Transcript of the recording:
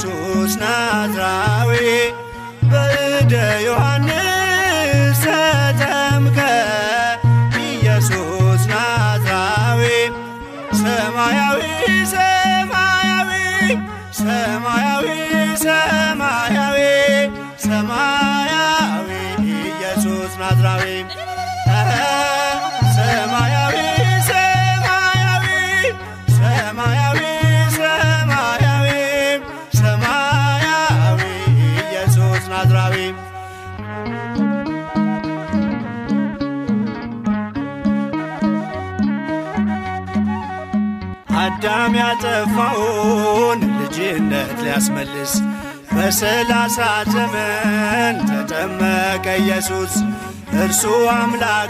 ኢየሱስ ናዝራዊ በእደ ዮሐንስ ተጠምቀ ኢየሱስ ናዝራዊ ሰማያዊ ሰማያዊ ሰማያዊ ሰማያዊ ሰማያዊ ኢየሱስ ናዝራዊ ሰማያዊ ሰማያዊ ሰማያዊ ሰማያዊ ሰማያዊ ኢየሱስ ናዝራዊ አዳም ያጠፋውን ልጅነት ሊያስመልስ በ30 ዘመን ተጠመቀ ኢየሱስ እርሱ አምላክ